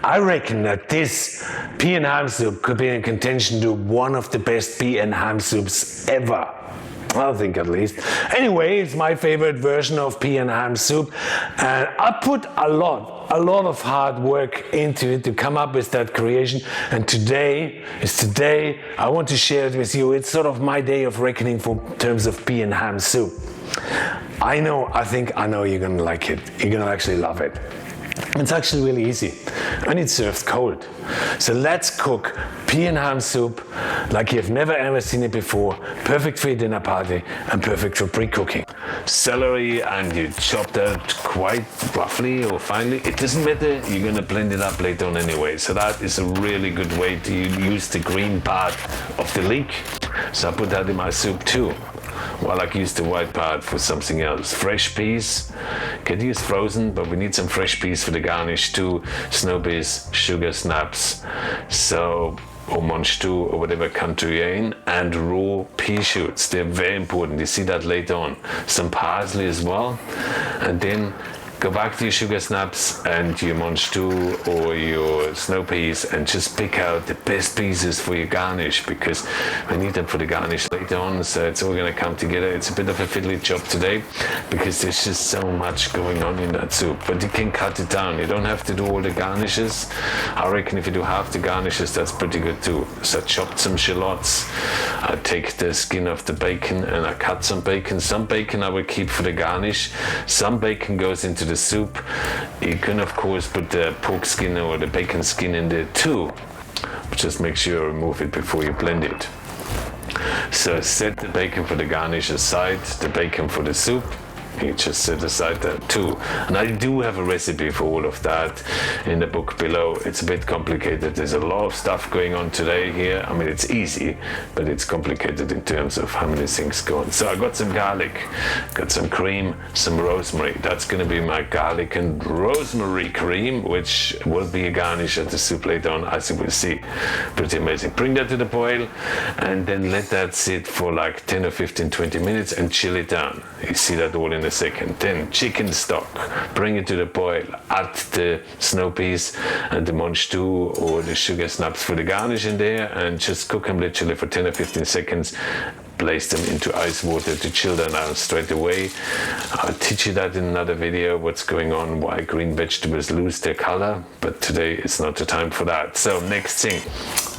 I reckon that this pea and ham soup could be in contention to one of the best pea and ham soups ever. I think at least. Anyway, it's my favorite version of pea and ham soup, and I put a lot of hard work into it to come up with that creation, and today I want to share it with you. It's sort of my day of reckoning for terms of pea and ham soup. I know you're gonna like it. You're gonna actually love it. It's actually really easy, and it's served cold. So let's cook pea and ham soup like you've never ever seen it before. Perfect for your dinner party and perfect for pre-cooking. Celery, and you chop that quite roughly or finely. It doesn't matter, you're gonna blend it up later on anyway. So that is a really good way to use the green part of the leek. So I put that in my soup too. Well, I use the white part for something else. Fresh peas, can use frozen, but we need some fresh peas for the garnish too. Snow peas, sugar snaps, or manchou, or whatever country you're in, and raw pea shoots. They're very important. You see that later on. Some parsley as well, and then go back to your sugar snaps and your manchou or your snow peas and just pick out the best pieces for your garnish, because we need them for the garnish later on, so it's all going to come together. It's a bit of a fiddly job today because there's just so much going on in that soup, but you can cut it down. You don't have to do all the garnishes. I reckon if you do half the garnishes, that's pretty good too. So I chopped some shallots. I take the skin off the bacon and I cut some bacon. Some bacon I will keep for the garnish. Some bacon goes into the soup. You can of course put the pork skin or the bacon skin in there too, but just make sure you remove it before you blend it. So set the bacon for the garnish aside, the bacon for the soup you just set aside that too. And I do have a recipe for all of that in the book below. It's a bit complicated. There's a lot of stuff going on today here. I mean, it's easy, but it's complicated in terms of how many things go on. So I got some garlic, got some cream, some rosemary. That's going to be my garlic and rosemary cream, which will be a garnish at the soup later on, as you will see. Pretty amazing. Bring that to the boil and then let that sit for like 10 or 15, 20 minutes and chill it down. You see that all in a second. Then chicken stock, bring it to the boil, add the snow peas and the manchou or the sugar snaps for the garnish in there, and just cook them literally for 10 or 15 seconds. Place them into ice water to chill them out straight away. I'll teach you that in another video, what's going on, why green vegetables lose their color, but today is not the time for that. So next thing,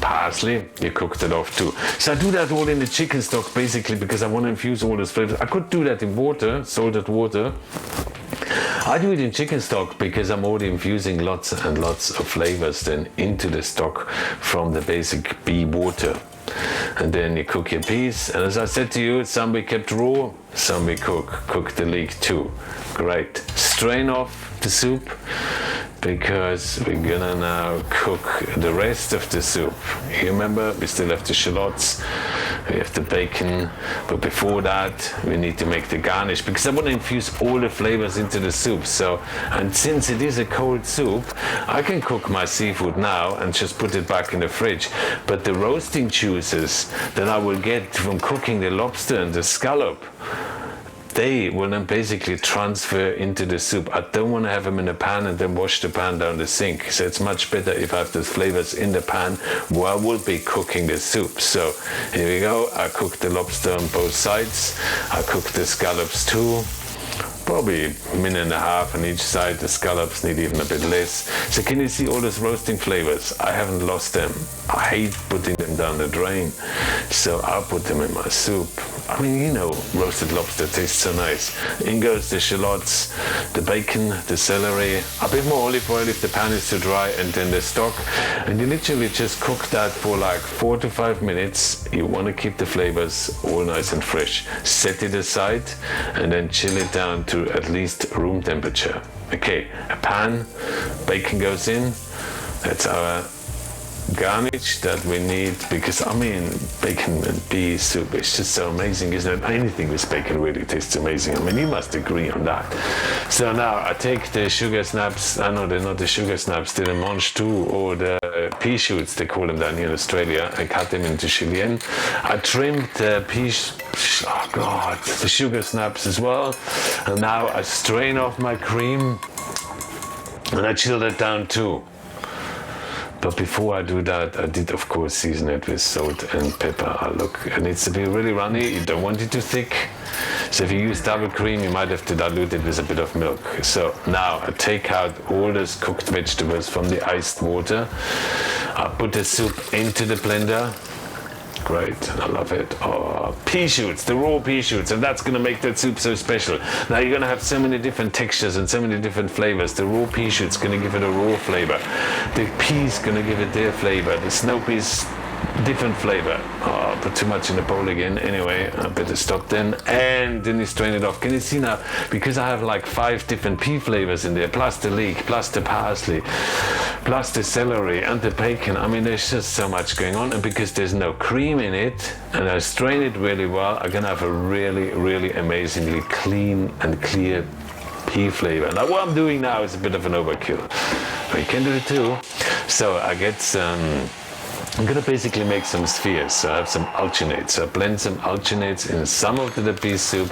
parsley, you cook that off too. So I do that all in the chicken stock basically because I want to infuse all those flavors. I could do that in water, salted water. I do it in chicken stock because I'm already infusing lots and lots of flavors then into the stock from the basic pea water. And then you cook your peas, and as I said to you, some we kept raw, some we cook the leek too. Great. Strain off the soup because we're gonna now cook the rest of the soup. You remember, we still have the shallots, we have the bacon, but before that we need to make the garnish because I want to infuse all the flavors into the soup. So, and since it is a cold soup, I can cook my seafood now and just put it back in the fridge, but the roasting juices that I will get from cooking the lobster and the scallop, they will then basically transfer into the soup. I don't want to have them in a pan and then wash the pan down the sink. So it's much better if I have those flavors in the pan where I will be cooking the soup. So here we go. I cook the lobster on both sides. I cook the scallops too. Probably a minute and a half on each side. The scallops need even a bit less. So can you see all those roasting flavors? I haven't lost them. I hate putting them down the drain. So I'll put them in my soup. I mean, you know, roasted lobster tastes so nice. In goes the shallots, the bacon, the celery, a bit more olive oil if the pan is too dry, and then the stock. And you literally just cook that for like 4 to 5 minutes. You want to keep the flavors all nice and fresh. Set it aside and then chill it down to at least room temperature. Okay, a pan, bacon goes in. That's our garnish that we need, because I mean, bacon and pea soup is just so amazing, isn't it? Anything with bacon really tastes amazing. I mean, you must agree on that. So now I take the sugar snaps, no, they're not the sugar snaps, they're the manchou or the pea shoots, they call them down here in Australia. I cut them into julienne. I trimmed the the sugar snaps as well. And now I strain off my cream and I chill it down too. But before I do that, I did of course season it with salt and pepper. Look, it needs to be really runny. You don't want it too thick. So if you use double cream, you might have to dilute it with a bit of milk. So now I take out all those cooked vegetables from the iced water. I put the soup into the blender. Great, I love it. Oh, pea shoots, the raw pea shoots, and that's gonna make that soup so special. Now you're gonna have so many different textures and so many different flavors. The raw pea shoots gonna give it a raw flavor. The peas gonna give it their flavor. The snow peas, different flavor. Oh, I put too much in the bowl again. Anyway, I better stop then. And then you strain it off. Can you see now? Because I have like 5 different pea flavors in there, plus the leek, plus the parsley, plus the celery and the bacon. I mean, there's just so much going on. And because there's no cream in it, and I strain it really well, I'm gonna have a really, really amazingly clean and clear pea flavor. Now what I'm doing now is a bit of an overkill. But you can do it too. So I get some, I'm gonna basically make some spheres. So I have some alginates. So I blend some alginates in some of the pea soup,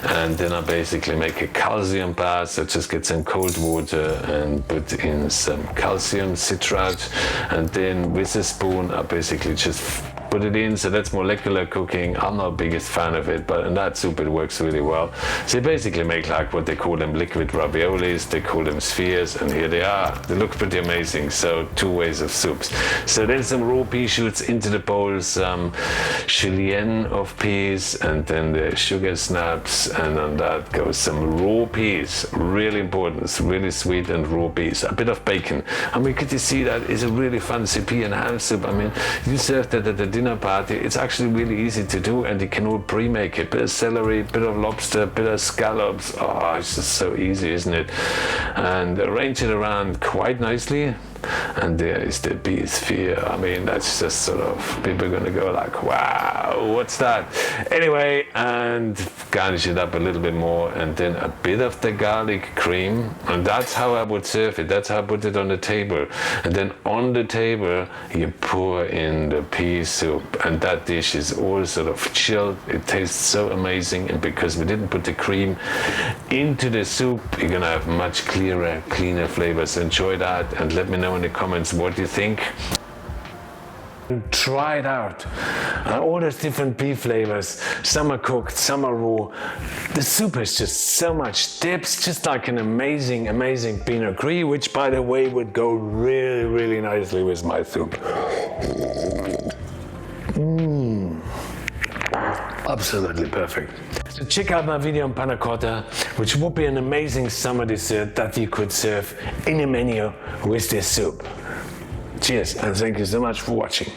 and then I basically make a calcium bath. So just get some cold water and put in some calcium citrate, and then with a spoon I basically just put it in. So that's molecular cooking. I'm not the biggest fan of it, but in that soup it works really well. So you basically make like what they call them liquid raviolis, they call them spheres, and here they are. They look pretty amazing. So 2 ways of soups. So then some raw pea shoots into the bowl, some julienne of peas, and then the sugar snaps, and on that goes some raw peas. Really important. It's really sweet and raw peas. A bit of bacon. I mean, could you see that is a really fancy pea and ham soup? I mean, you serve that at the dinner party. It's actually really easy to do, and you can all pre-make it. Bit of celery, bit of lobster, bit of scallops. Oh, it's just so easy, isn't it? And arrange it around quite nicely. And there is the pea sphere. I mean, that's just sort of, people are gonna go like, wow, what's that? Anyway, and garnish it up a little bit more, and then a bit of the garlic cream, and that's how I would serve it. That's how I put it on the table. And then on the table, you pour in the pea soup, and that dish is all sort of chilled. It tastes so amazing, and because we didn't put the cream into the soup, you're gonna have much clearer, cleaner flavors. Enjoy that, and let me know in the comments what you think. Try it out. All those different pea flavors. Some are cooked, some are raw. The soup has just so much depth, just like an amazing, amazing Pinot Gris, which by the way would go really, really nicely with my soup. Absolutely perfect. So check out my video on panna cotta, which would be an amazing summer dessert that you could serve in a menu with this soup. Cheers, and thank you so much for watching.